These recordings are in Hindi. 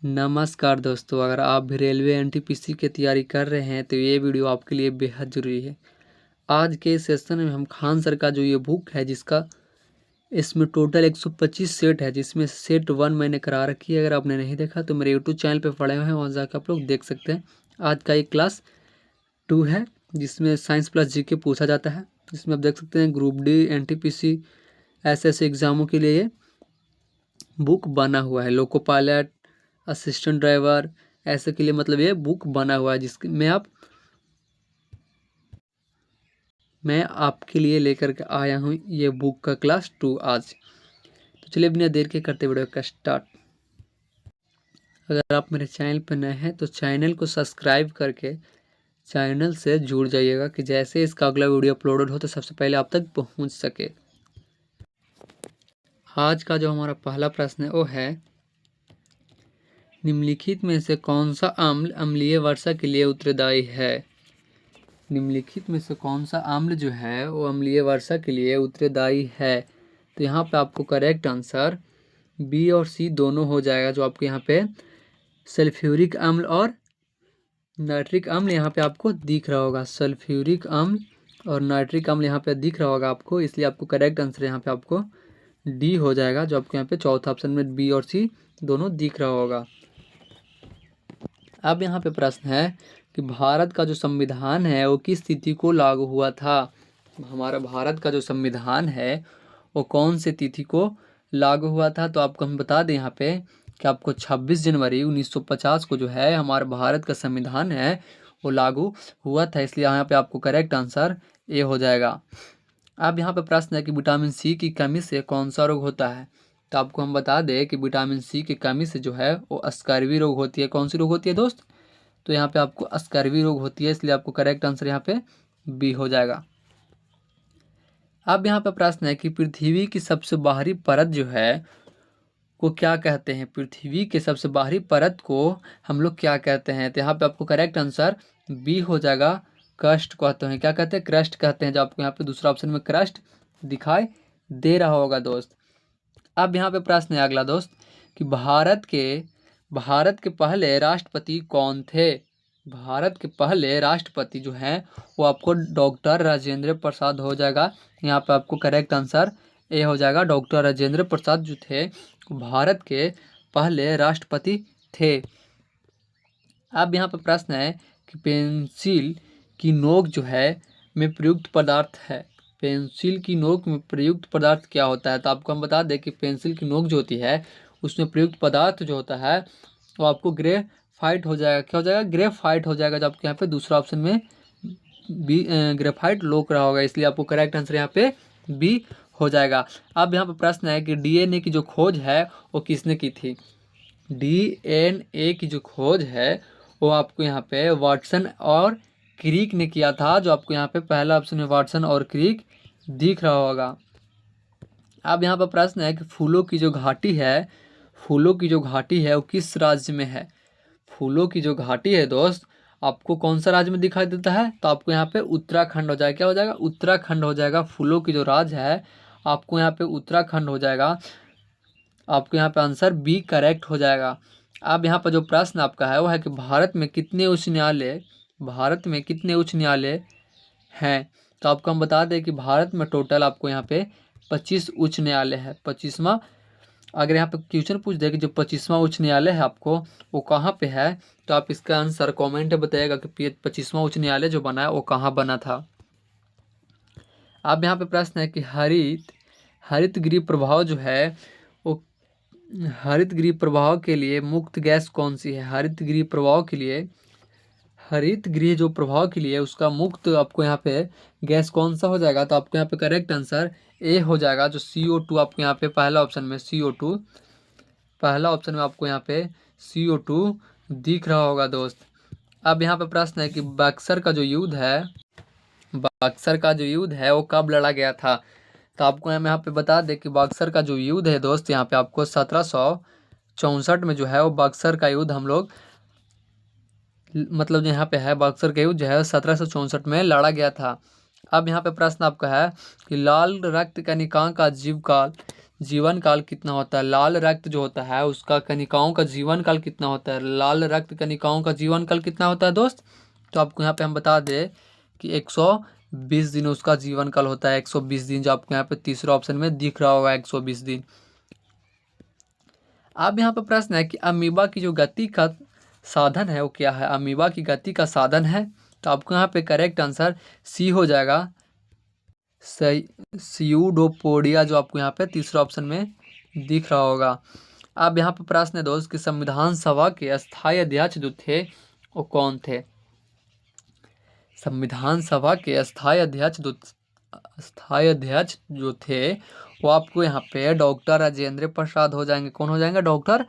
नमस्कार दोस्तों, अगर आप भी रेलवे एनटीपीसी की तैयारी कर रहे हैं तो ये वीडियो आपके लिए बेहद ज़रूरी है। आज के सेशन में हम खान सर का जो ये बुक है जिसका इसमें टोटल 125 सेट है, जिसमें सेट 1 मैंने करा रखी है। अगर आपने नहीं देखा तो मेरे यूट्यूब चैनल पे पड़े हुए हैं, वहाँ जाकर आप लोग देख सकते हैं। आज का एक क्लास 2 है जिसमें साइंस प्लस जीके पूछा जाता है। जिसमें आप देख सकते हैं ग्रुप डी एनटीपीसी ऐसे एग्जामों के लिए ये बुक बना हुआ है। लोको पायलट, असिस्टेंट ड्राइवर ऐसे के लिए मतलब ये बुक बना हुआ है, जिसके मैं आपके लिए लेकर के आया हूँ ये बुक का क्लास 2 आज। तो चलिए बिना देर के करते वीडियो का स्टार्ट। अगर आप मेरे चैनल पर नए हैं तो चैनल को सब्सक्राइब करके चैनल से जुड़ जाइएगा कि जैसे इसका अगला वीडियो अपलोडेड हो तो सबसे पहले आप तक पहुँच सके। आज का जो हमारा पहला प्रश्न है वो है, निम्नलिखित में से कौन सा अम्ल अम्लीय वर्षा के लिए उत्तरदायी है। निम्नलिखित में से कौन सा अम्ल जो है वो अम्लीय वर्षा के लिए उत्तरदायी है। तो यहाँ पे आपको करेक्ट आंसर बी और सी दोनों हो जाएगा। जो आपको यहाँ पे सल्फ्यूरिक अम्ल और नाइट्रिक अम्ल यहाँ पे आपको दिख रहा होगा। सल्फ्यूरिक अम्ल और नाइट्रिक अम्ल यहाँ पे दिख रहा होगा आपको, इसलिए आपको करेक्ट आंसर यहाँ पे आपको डी हो जाएगा। जो आपको यहाँ पे चौथा ऑप्शन में बी और सी दोनों दिख रहा होगा। अब यहाँ पे प्रश्न है कि भारत का जो संविधान है वो किस तिथि को लागू हुआ था। हमारा भारत का जो संविधान है वो कौन से तिथि को लागू हुआ था। तो आपको हम बता दें यहाँ पे कि आपको 26 जनवरी 1950 को जो है हमारे भारत का संविधान है वो लागू हुआ था, इसलिए यहाँ पे आपको करेक्ट आंसर ए हो जाएगा। अब यहाँ पे प्रश्न है कि विटामिन सी की कमी से कौन सा रोग होता है। तो आपको हम बता दें कि विटामिन सी की कमी से जो है वो स्कर्वी रोग होती है। कौन सी रोग होती है दोस्त? तो यहाँ पे आपको स्कर्वी रोग होती है, इसलिए आपको करेक्ट आंसर यहाँ पे बी हो जाएगा। अब यहाँ पे प्रश्न है कि पृथ्वी की सबसे बाहरी परत जो है को क्या कहते हैं। पृथ्वी के सबसे बाहरी परत को हम लोग क्या कहते हैं। तो यहाँ पे आपको करेक्ट आंसर बी हो जाएगा, क्रस्ट कहते हैं। क्या कहते हैं? क्रस्ट कहते हैं। जो आपको यहाँ पे दूसरा ऑप्शन में क्रस्ट दिखाई दे रहा होगा दोस्त। अब यहाँ पे प्रश्न है अगला दोस्त कि भारत के पहले राष्ट्रपति कौन थे। भारत के पहले राष्ट्रपति जो हैं वो आपको डॉक्टर राजेंद्र प्रसाद हो जाएगा। यहाँ पे आपको करेक्ट आंसर ए हो जाएगा। डॉक्टर राजेंद्र प्रसाद जो थे भारत के पहले राष्ट्रपति थे। अब यहाँ पे प्रश्न है कि पेंसिल की नोक जो है में प्रयुक्त पदार्थ है। पेंसिल की नोक में प्रयुक्त पदार्थ क्या होता है। तो आपको हम बता दें कि पेंसिल की नोक जो होती है उसमें प्रयुक्त पदार्थ जो होता है वो आपको ग्रेफाइट हो जाएगा। क्या हो जाएगा? ग्रेफाइट हो जाएगा। जो आपके यहाँ पे दूसरा ऑप्शन में बी ग्रेफाइट लोक रहा होगा, इसलिए आपको करेक्ट आंसर यहाँ पे बी हो जाएगा। अब यहाँ पे प्रश्न है कि डीएनए की जो खोज है वो किसने की थी। डीएनए की जो खोज है वो आपको यहाँ पे वाटसन और क्रिक ने किया था। जो आपको यहाँ पे पहला ऑप्शन में वाटसन और क्रिक दिख रहा होगा। अब यहाँ पर प्रश्न है कि फूलों की जो घाटी है वो किस राज्य में है। फूलों की जो घाटी है दोस्त आपको कौन सा राज्य में दिखाई देता है। तो आपको यहाँ पे उत्तराखंड हो जाएगा। क्या हो जाएगा? उत्तराखंड हो जाएगा। फूलों की जो राज्य है आपको यहाँ पे उत्तराखंड हो जाएगा। आपको यहाँ पे आंसर बी करेक्ट हो जाएगा। अब यहाँ पर जो प्रश्न आपका है वो है कि भारत में कितने उच्च न्यायालय हैं। तो आपको हम बता दें कि भारत में टोटल आपको यहाँ पे 25 उच्च न्यायालय है। 25वां अगर यहाँ पे क्वेश्चन पूछ दे कि जो 25वां उच्च न्यायालय है आपको वो कहाँ पे है, तो आप इसका आंसर कमेंट में बताइएगा कि 25वां उच्च न्यायालय जो बना है वो कहाँ बना था। अब यहाँ पे प्रश्न है कि हरित गृह प्रभाव जो है वो हरित गृह प्रभाव के लिए मुक्त गैस कौन सी है। हरित गृह जो प्रभाव के लिए उसका मुक्त आपको यहाँ पे गैस कौन सा हो जाएगा। तो आपको यहाँ पे करेक्ट आंसर ए हो जाएगा। जो CO2 आपको यहाँ पे पहला ऑप्शन में आपको यहाँ पे CO2 दिख रहा होगा दोस्त। अब यहाँ पे प्रश्न है कि बक्सर का जो युद्ध है वो कब लड़ा गया था। तो आपको हम यहाँ पे बता दें कि बक्सर का जो युद्ध है दोस्त यहाँ पे आपको 1764 में जो है वो बक्सर का युद्ध हम लोग मतलब यहाँ पे है बक्सर का युद्ध जो है 1764 में लड़ा गया था। अब यहाँ पे प्रश्न आपका है कि लाल रक्त कणिका का जीवकाल जीवन काल कितना होता है। लाल रक्त जो होता है उसका कणिकाओं का जीवन काल कितना होता है। लाल रक्त कणिकाओं का जीवन काल कितना होता है दोस्त। तो आपको यहाँ पे हम बता दें कि 120 दिन उसका जीवन काल होता है। 120 दिन जो आपको यहाँ पे तीसरा ऑप्शन में दिख रहा होगा 120 दिन। अब यहाँ पे प्रश्न है कि अमीबा की जो गति का साधन है वो क्या है। अमीबा की गति का साधन है तो आपको यहाँ पे करेक्ट आंसर सी हो जाएगा, स्यूडोपोडिया, जो आपको यहाँ पे तीसरा ऑप्शन में दिख रहा होगा। अब यहाँ पे प्रश्न है दोस्त कि संविधान सभा के स्थायी अध्यक्ष जो थे वो कौन थे। संविधान सभा के स्थायी अध्यक्ष जो थे वो आपको यहाँ पे डॉक्टर राजेंद्र प्रसाद हो जाएंगे। कौन हो जाएंगे, डॉक्टर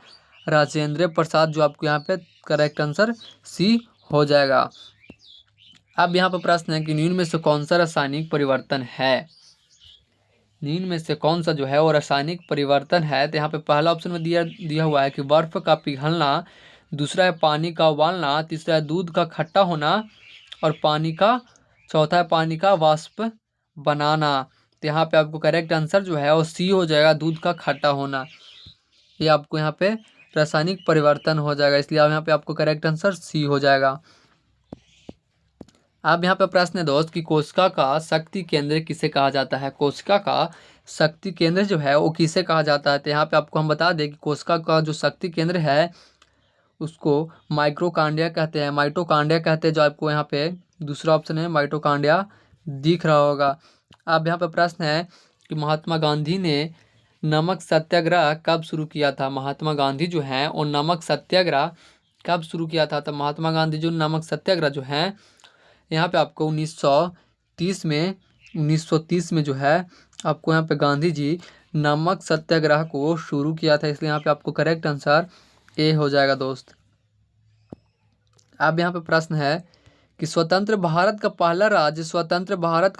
राजेंद्र प्रसाद, जो आपको यहाँ पे करेक्ट आंसर सी हो जाएगा। अब यहाँ पर प्रश्न है कि निम्न में से कौन सा रासायनिक परिवर्तन है। निम्न में से कौन सा जो है वो रासायनिक परिवर्तन है। तो यहाँ पे पहला ऑप्शन में दिया हुआ है कि बर्फ का पिघलना, दूसरा है पानी का उबालना, तीसरा है दूध का खट्टा होना और चौथा है पानी का वाष्प बनाना। तो यहाँ पे आपको करेक्ट आंसर जो है वो सी हो जाएगा, दूध का खट्टा होना। ये आपको यहाँ पे रासायनिक परिवर्तन हो जाएगा, इसलिए यहाँ पे आपको करेक्ट आंसर सी हो जाएगा। अब यहाँ पे प्रश्न है दोस्त कि कोशिका का शक्ति केंद्र किसे कहा जाता है। कोशिका का शक्ति केंद्र जो है वो किसे कहा जाता है। तो यहाँ पे आपको हम बता दें कि कोशिका का जो शक्ति केंद्र है उसको माइक्रोकांडिया कहते हैं, माइटोकांडिया कहते हैं, जो आपको यहाँ पे दूसरा ऑप्शन है माइटोकांडिया दिख रहा होगा। अब यहाँ पे प्रश्न है कि महात्मा गांधी ने नमक सत्याग्रह कब शुरू किया था। महात्मा गांधी जो है वो नमक सत्याग्रह कब शुरू किया था। तो महात्मा गांधी जो नमक सत्याग्रह जो है यहाँ पे आपको 1930 में जो है आपको यहाँ पे गांधी जी नमक सत्याग्रह को शुरू किया था, इसलिए यहाँ पे आपको करेक्ट आंसर ए हो जाएगा दोस्त। अब यहाँ पे प्रश्न है कि स्वतंत्र भारत का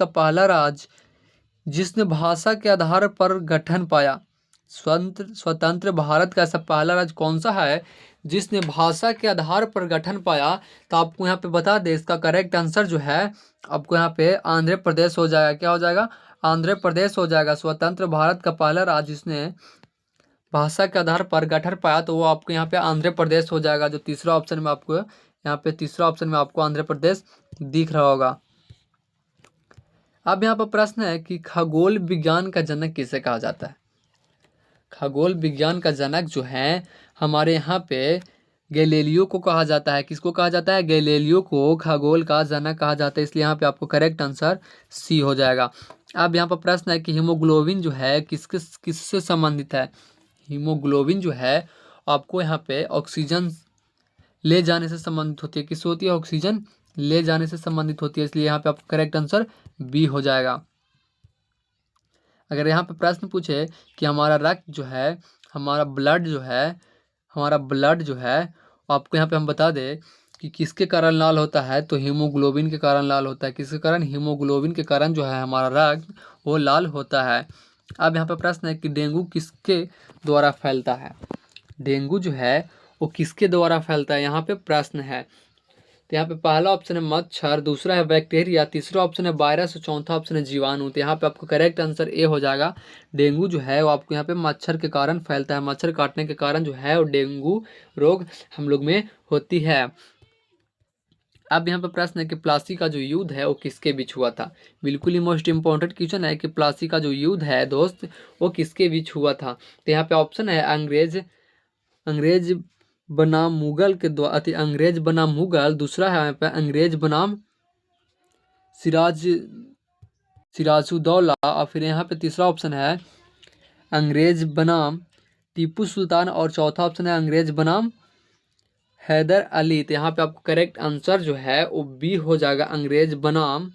पहला राज्य जिसने भाषा के आधार पर गठन पाया। स्वतंत्र भारत का ऐसा पहला राज्य कौन सा है जिसने भाषा के आधार पर गठन पाया। तो आपको यहाँ पे बता दें इसका करेक्ट आंसर जो है आपको यहाँ पे आंध्र प्रदेश हो जाएगा। क्या हो जाएगा, आंध्र प्रदेश हो जाएगा। स्वतंत्र भारत का पहला राज्य जिसने भाषा के आधार पर गठन पाया तो वो आपको यहाँ पे आंध्र प्रदेश हो जाएगा, जो तीसरा ऑप्शन में आपको यहाँ पे तीसरा ऑप्शन में आपको आंध्र प्रदेश दिख रहा होगा। अब यहाँ पर प्रश्न है कि खगोल विज्ञान का जनक किसे कहा जाता है। खगोल विज्ञान का जनक जो है हमारे यहाँ पे गैलीलियो को कहा जाता है। किसको कहा जाता है, गैलीलियो को खगोल का जनक कहा जाता है, इसलिए यहाँ पे आपको करेक्ट आंसर सी हो जाएगा। अब यहाँ पर प्रश्न है कि हीमोग्लोबिन जो है किससे संबंधित है। हीमोग्लोबिन जो है आपको यहाँ पे ऑक्सीजन ले जाने से संबंधित होती है। किससे होती है, ऑक्सीजन ले जाने से संबंधित होती है, इसलिए यहाँ पे आपका करेक्ट आंसर बी हो जाएगा। अगर यहाँ पे प्रश्न पूछे कि हमारा रक्त जो है हमारा ब्लड जो है आपको यहाँ पे हम बता दें कि किसके कारण लाल होता है, तो हीमोग्लोबिन के कारण लाल होता है। किसके कारण, हीमोग्लोबिन के कारण जो है हमारा रक्त वो लाल होता है। अब यहाँ पे प्रश्न है कि डेंगू किसके द्वारा फैलता है। डेंगू जो है वो किसके द्वारा फैलता है, यहाँ पे प्रश्न है। तो यहाँ पे पहला ऑप्शन है मच्छर, दूसरा है बैक्टीरिया, तीसरा ऑप्शन है वायरस और चौथा ऑप्शन है जीवाणु। तो यहाँ पे आपको करेक्ट आंसर ए हो जाएगा। डेंगू जो है वो आपको यहाँ पे मच्छर के कारण फैलता है। मच्छर काटने के कारण जो है वो डेंगू रोग हम लोग में होती है। अब यहाँ पे प्रश्न है कि प्लासी का जो युद्ध है वो किसके बीच हुआ था। बिल्कुल ही मोस्ट इंपॉर्टेंट क्वेश्चन है कि प्लासी का जो युद्ध है दोस्त वो किसके बीच हुआ था। तो यहाँ पे ऑप्शन है अंग्रेज बनाम मुगल के द्वारा, अंग्रेज बनाम मुगल, दूसरा है यहाँ पे अंग्रेज बनाम सिराजुद्दौला और फिर यहाँ पे तीसरा ऑप्शन है अंग्रेज बनाम टीपू सुल्तान और चौथा ऑप्शन है अंग्रेज बनाम हैदर अली। तो यहाँ पे आपको करेक्ट आंसर जो है वो बी हो जाएगा, अंग्रेज बनाम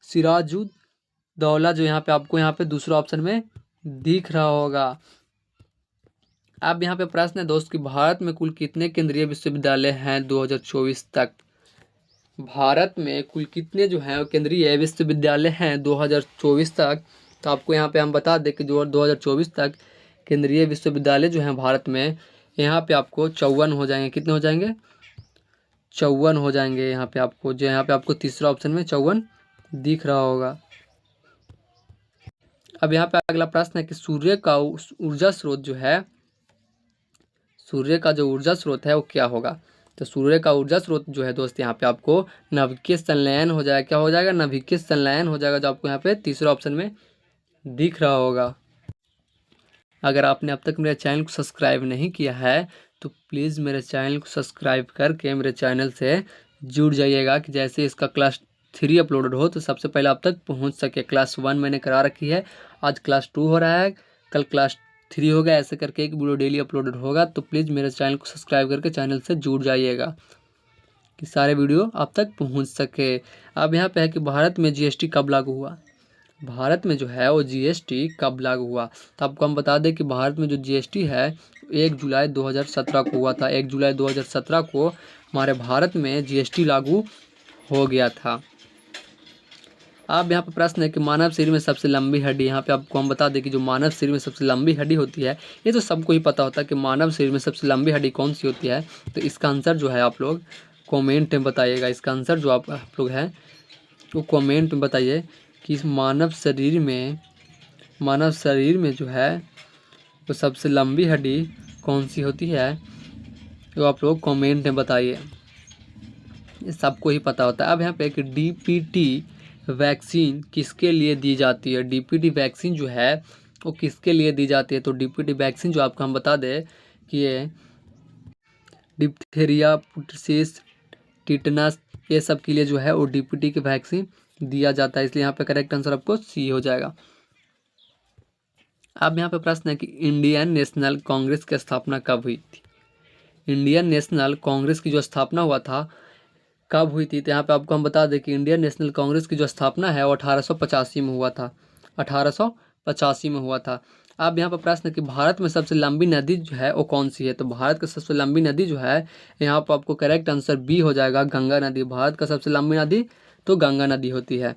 सिराजुद्दौला, जो यहाँ पे आपको यहाँ पे दूसरा ऑप्शन में दिख रहा होगा। अब यहाँ पे प्रश्न है दोस्त कि भारत में कुल कितने केंद्रीय विश्वविद्यालय हैं 2024 तक। भारत में कुल कितने जो हैं केंद्रीय विश्वविद्यालय हैं 2024 तक। तो आपको यहाँ पे हम बता दें कि जो 2024 तक केंद्रीय विश्वविद्यालय जो हैं भारत में यहाँ पे आपको 54 हो जाएंगे। कितने हो जाएंगे, 54 हो जाएंगे। यहाँ पे आपको तीसरा ऑप्शन में 54 दिख रहा होगा। अब यहाँ पे अगला प्रश्न है कि सूर्य का ऊर्जा स्रोत जो है, सूर्य का जो ऊर्जा स्रोत है वो क्या होगा। तो सूर्य का ऊर्जा स्रोत जो है दोस्त यहाँ पे आपको नाभिकीय संलयन हो जाएगा। क्या हो जाएगा? नाभिकीय संलयन हो जाएगा, जो आपको यहाँ पे तीसरा ऑप्शन में दिख रहा होगा। अगर आपने अब तक मेरे चैनल को सब्सक्राइब नहीं किया है तो प्लीज़ मेरे चैनल को सब्सक्राइब करके मेरे चैनल से जुड़ जाइएगा, कि जैसे इसका क्लास 3 अपलोडेड हो तो सबसे पहले आप तक पहुंच सके। क्लास 1 मैंने करा रखी है, आज क्लास 2 हो रहा है, कल क्लास 3 होगा, ऐसे करके एक वीडियो डेली अपलोडेड होगा। तो प्लीज़ मेरे चैनल को सब्सक्राइब करके चैनल से जुड़ जाइएगा कि सारे वीडियो आप तक पहुँच सके। अब यहाँ पे है कि भारत में GST कब लागू हुआ। भारत में जो है वो GST कब लागू हुआ, तो आपको हम बता दें कि भारत में जो GST है 1 जुलाई 2017 को हुआ था। 1 जुलाई 2017 को हमारे भारत में GST लागू हो गया था। अब यहाँ पे प्रश्न है कि मानव शरीर में सबसे लंबी हड्डी, यहाँ पे आपको हम बता दें कि जो मानव शरीर में सबसे लंबी हड्डी होती है, ये तो सबको ही पता होता है कि मानव शरीर में सबसे लंबी हड्डी कौन सी होती है। तो इसका आंसर जो है आप लोग कॉमेंट में बताइएगा। इसका आंसर जो आप लोग है वो कॉमेंट में बताइए कि इस मानव शरीर में जो है वो सबसे लंबी हड्डी कौन सी होती है, तो आप लोग कमेंट में बताइए। ये सबको ही पता होता है। अब यहाँ पे एक DPT वैक्सीन किसके लिए दी जाती है। DPT वैक्सीन जो है वो किसके लिए दी जाती है। तो DPT वैक्सीन जो आपको हम बता दें कि ये डिप्थीरिया, पुटसिस, टिटनस, ये सब के लिए जो है वो DPT की वैक्सीन दिया जाता है, इसलिए यहाँ पे करेक्ट आंसर आपको C हो जाएगा। अब यहाँ पे प्रश्न है कि इंडियन नेशनल कांग्रेस की स्थापना कब हुई थी। इंडियन नेशनल कांग्रेस की जो स्थापना हुआ था कब हुई थी, तो यहाँ पे आपको हम बता दें कि इंडियन नेशनल कांग्रेस की जो स्थापना है वो 1885 में हुआ था। 1885 में हुआ था। अब यहाँ पर प्रश्न है कि भारत में सबसे लंबी नदी जो है वो कौन सी है। तो भारत की सबसे लंबी नदी जो है, यहाँ पर आपको करेक्ट आंसर B हो जाएगा, गंगा नदी। भारत का सबसे लंबी नदी तो गंगा नदी होती है।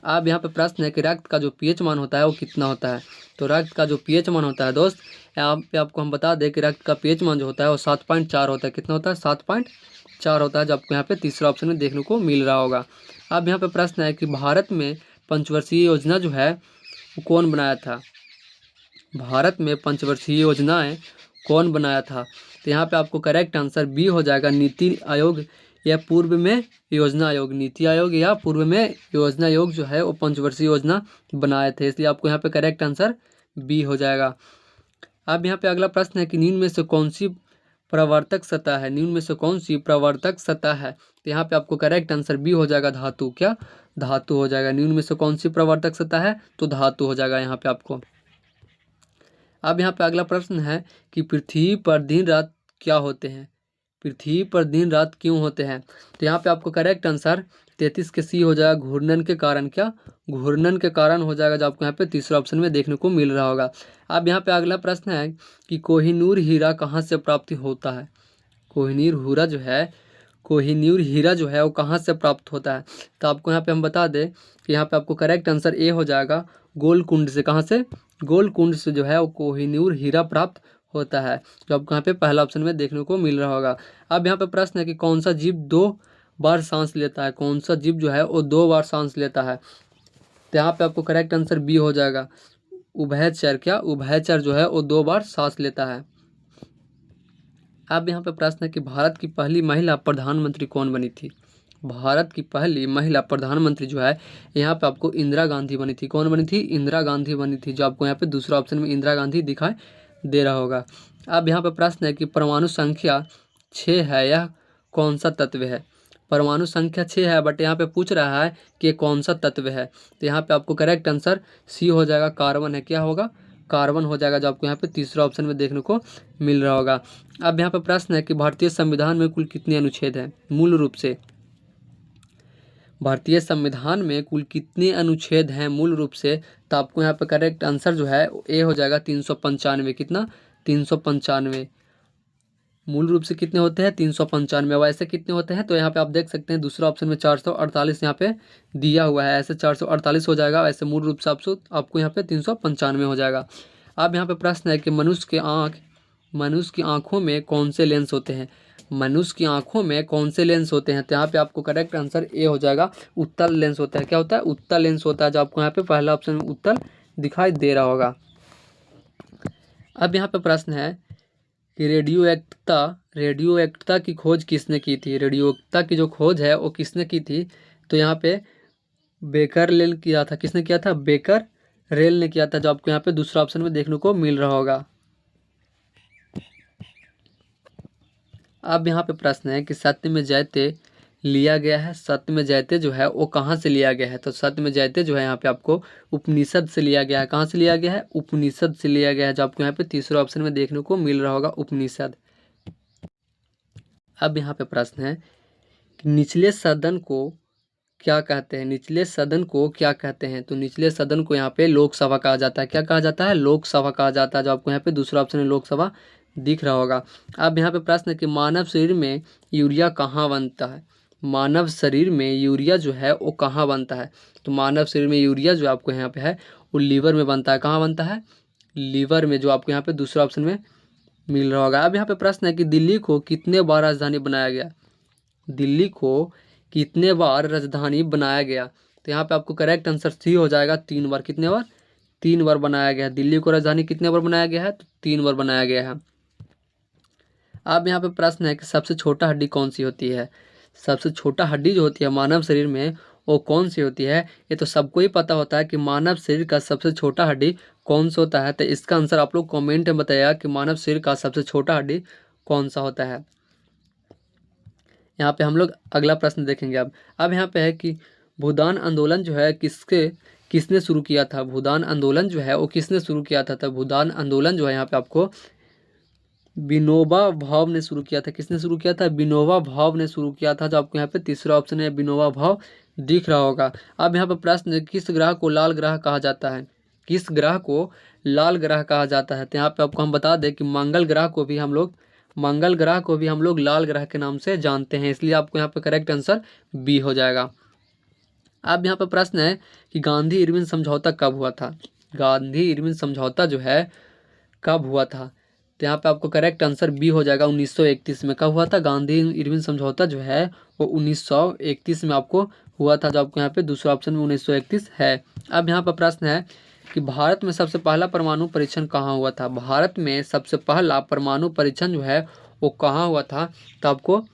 अब यहाँ पे प्रश्न है कि रक्त का जो pH मान होता है वो कितना होता है। तो रक्त का जो pH मान होता है दोस्त, यहाँ पे आपको हम बता दें कि रक्त का pH मान जो होता है वो 7.4 होता है। कितना होता है? 7.4 होता है, जो आपको यहाँ पे तीसरा ऑप्शन में देखने को मिल रहा होगा। अब यहाँ पे प्रश्न है कि भारत में पंचवर्षीय योजना जो है वो कौन बनाया था। भारत में पंचवर्षीय योजनाएं कौन बनाया था। तो यहाँ पे आपको करेक्ट आंसर B हो जाएगा, नीति आयोग या पूर्व में योजना आयोग। नीति आयोग या पूर्व में योजना आयोग जो है वो पंचवर्षीय योजना बनाए थे, इसलिए आपको यहाँ पे करेक्ट आंसर B हो जाएगा। अब यहाँ पे अगला प्रश्न है कि निम्न में से कौन सी प्रवर्तक सतह है। निम्न में से कौन सी प्रवर्तक सतह है। तो यहाँ पे आपको करेक्ट आंसर B हो जाएगा, धातु। क्या? धातु हो जाएगा। निम्न में से कौन सी प्रवर्तक सतह है, तो धातु हो जाएगा यहाँ पे आपको। अब यहाँ पे अगला प्रश्न है कि पृथ्वी पर दिन रात क्या होते हैं। पृथ्वी पर दिन रात क्यों होते हैं। तो यहाँ पे आपको करेक्ट आंसर 33 के C हो जाएगा, घूर्णन के कारण। क्या? घूर्णन के कारण हो जाएगा, जो आपको यहाँ पे तीसरा ऑप्शन में देखने को मिल रहा होगा। अब यहाँ पे अगला प्रश्न है कि कोहिनूर हीरा कहाँ से प्राप्त होता है। कोहिनूर हीरा जो है वो कहाँ से प्राप्त होता है। तो आपको यहाँ पे हम बता दें कि यहाँ पे आपको करेक्ट आंसर A हो जाएगा, गोलकुंड से। कहाँ से? गोलकुंड से जो है वो कोहिनूर हीरा प्राप्त होता है, जो आपको यहाँ पे पहला ऑप्शन में देखने को मिल रहा होगा। अब यहाँ पे प्रश्न है कि कौन सा जीव 2 बार सांस लेता है। कौन सा जीव जो है वो 2 बार सांस लेता है। तो यहाँ पे आपको करेक्ट आंसर B हो जाएगा, उभयचर। क्या? उभयचर जो है वो 2 बार सांस लेता है। अब यहाँ पे प्रश्न है कि भारत की पहली महिला प्रधानमंत्री कौन बनी थी। भारत की पहली महिला प्रधानमंत्री जो है यहाँ पे आपको इंदिरा गांधी बनी थी। कौन बनी थी? इंदिरा गांधी बनी थी, जो आपको यहाँ पे दूसरा ऑप्शन में इंदिरा गांधी दिखाई दे रहा होगा। अब यहाँ पे प्रश्न है कि परमाणु संख्या 6 है, यह कौन सा तत्व है। परमाणु संख्या 6 है, बट यहाँ पे पूछ रहा है कि ये कौन सा तत्व है। तो यहाँ पे आपको करेक्ट आंसर C हो जाएगा, कार्बन है। क्या होगा? कार्बन हो जाएगा, जो आपको यहाँ पे तीसरा ऑप्शन में देखने को मिल रहा होगा। अब यहाँ पे प्रश्न है कि भारतीय संविधान में कुल कितने अनुच्छेद हैं। मूल रूप से भारतीय संविधान में कुल कितने अनुच्छेद हैं मूल रूप से। तो आपको यहाँ पे करेक्ट आंसर जो है A हो जाएगा, 395। कितना? 395। मूल रूप से कितने होते हैं? 395। वैसे कितने होते हैं, तो यहाँ पे आप देख सकते हैं दूसरा ऑप्शन में 448 यहाँ पे दिया हुआ है, ऐसे 448 हो जाएगा। वैसे मूल रूप से आपको यहाँ पे 395 हो जाएगा। अब यहाँ पे प्रश्न है कि मनुष्य की आँखों में कौन से लेंस होते हैं। मनुष्य की आँखों में कौन से लेंस होते हैं। तो यहाँ पे आपको करेक्ट आंसर A हो जाएगा, उत्तल लेंस होता है। क्या होता है? उत्तल लेंस होता है, जो आपको यहाँ पे पहला ऑप्शन में उत्तल दिखाई दे रहा होगा। अब यहाँ पे प्रश्न है कि रेडियोएक्टिवता की खोज किसने की थी। रेडियोएक्टिवता की जो खोज है वो किसने की थी, तो यहाँ पे बेकरलेल किया था। किसने किया था? बेकररेल ने किया था, जो आपको यहाँ पे दूसरा ऑप्शन में देखने को मिल रहा होगा। अब यहाँ पे प्रश्न है कि सत्य में जयते लिया गया है। सत्य में जयते जो है वो कहाँ से लिया गया है, तो सत्य में जयते जो है यहाँ पे आपको उपनिषद से लिया गया है। कहाँ से लिया गया है? उपनिषद से लिया गया है, जो आपको यहाँ पे तीसरा ऑप्शन में देखने को मिल रहा होगा, उपनिषद। अब यहाँ पे प्रश्न है कि निचले सदन को क्या कहते हैं। निचले सदन को क्या कहते हैं, तो निचले सदन को यहाँ पे लोकसभा कहा जाता है। क्या कहा जाता है? लोकसभा कहा जाता है, जो आपको यहाँ पे दूसरा ऑप्शन में लोकसभा दिख रहा होगा। अब यहाँ पे प्रश्न है कि मानव शरीर में यूरिया कहाँ बनता है। मानव शरीर में यूरिया जो है वो कहाँ बनता है, तो मानव शरीर में यूरिया जो आपको यहाँ पे है वो लीवर में बनता है। कहाँ बनता है? लीवर में, जो आपको यहाँ पे दूसरा ऑप्शन में मिल रहा होगा। अब यहाँ पे प्रश्न है कि दिल्ली को कितने बार राजधानी बनाया गया। दिल्ली को कितने बार राजधानी बनाया गया, तो यहाँ पे आपको करेक्ट आंसर सी हो जाएगा, 3 बार। कितने बार? 3 बार बनाया गया है। दिल्ली को राजधानी कितने बार बनाया गया है, तो 3 बार बनाया गया है। अब यहाँ पे प्रश्न है कि सबसे छोटा हड्डी कौन सी होती है। सबसे छोटा हड्डी जो होती है मानव शरीर में वो कौन सी होती है, ये तो सबको ही पता होता है कि मानव शरीर का सबसे छोटा हड्डी कौन सा होता है। तो इसका आंसर आप लोग कमेंट में बताइएगा कि मानव शरीर का सबसे छोटा हड्डी कौन सा होता है। यहाँ पे हम लोग अगला प्रश्न देखेंगे। अब यहाँ पे है कि भूदान आंदोलन जो है किसने शुरू किया था। भूदान आंदोलन जो है वो किसने शुरू किया था, तो भूदान आंदोलन जो है यहाँ पे आपको विनोबा भाव ने शुरू किया था। किसने शुरू किया था? विनोबा भाव ने शुरू किया था, जो आपको यहाँ पे तीसरा ऑप्शन है विनोबा भाव दिख रहा होगा। अब यहाँ पे प्रश्न है किस ग्रह को लाल ग्रह कहा जाता है। किस ग्रह को लाल ग्रह कहा जाता है, तो यहाँ पे आपको हम बता दें कि मंगल ग्रह को भी हम लोग लाल ग्रह के नाम से जानते हैं, इसलिए आपको यहाँ पे करेक्ट आंसर बी हो जाएगा। अब यहाँ पे प्रश्न है कि गांधी इरविन समझौता कब हुआ था। गांधी इरविन समझौता जो है कब हुआ था, तो यहाँ पे आपको करेक्ट आंसर बी हो जाएगा, 1931 में। कब हुआ था? गांधी इरविन समझौता जो है वो 1931 में आपको हुआ था, जो आपको यहाँ पे दूसरा ऑप्शन में 1931 है। अब यहाँ पर प्रश्न है कि भारत में सबसे पहला परमाणु परीक्षण कहाँ हुआ था। भारत में सबसे पहला परमाणु परीक्षण जो है वो कहाँ हुआ था, तो आपको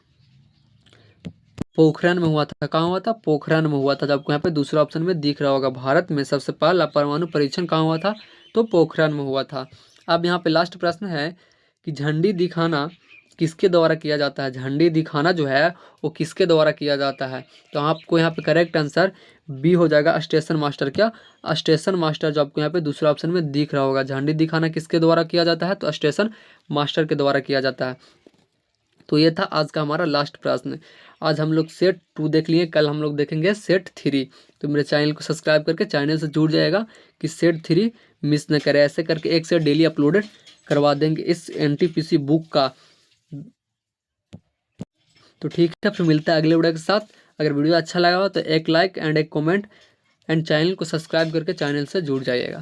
पोखरण में हुआ था। कहाँ हुआ था? पोखरण में हुआ था, जो आपको यहाँ पे दूसरा ऑप्शन में दिख रहा होगा। भारत में सबसे पहला परमाणु परीक्षण कहाँ हुआ था, तो पोखरण में हुआ था। अब यहाँ पे लास्ट प्रश्न है कि झंडी दिखाना किसके द्वारा किया जाता है। झंडी दिखाना जो है वो किसके द्वारा किया जाता है, तो आपको यहाँ पे करेक्ट आंसर बी हो जाएगा, स्टेशन मास्टर। क्या? स्टेशन मास्टर, जो आपको यहाँ पे दूसरा ऑप्शन में दिख रहा होगा। झंडी दिखाना किसके द्वारा किया जाता है, तो स्टेशन मास्टर के द्वारा किया जाता है। तो ये था आज का हमारा लास्ट प्रश्न। आज हम लोग सेट 2 देख लिए, कल हम लोग देखेंगे सेट 3। तो मेरे चैनल को सब्सक्राइब करके चैनल से जुड़ जाएगा कि सेट 3 मिस न करें। ऐसे करके एक सेट डेली अपलोडेड करवा देंगे इस एनटीपीसी बुक का। तो ठीक है, फिर मिलता है अगले वीडियो के साथ। अगर वीडियो अच्छा लगा हो तो एक लाइक एंड एक कमेंट एंड चैनल को सब्सक्राइब करके चैनल से जुड़ जाइएगा।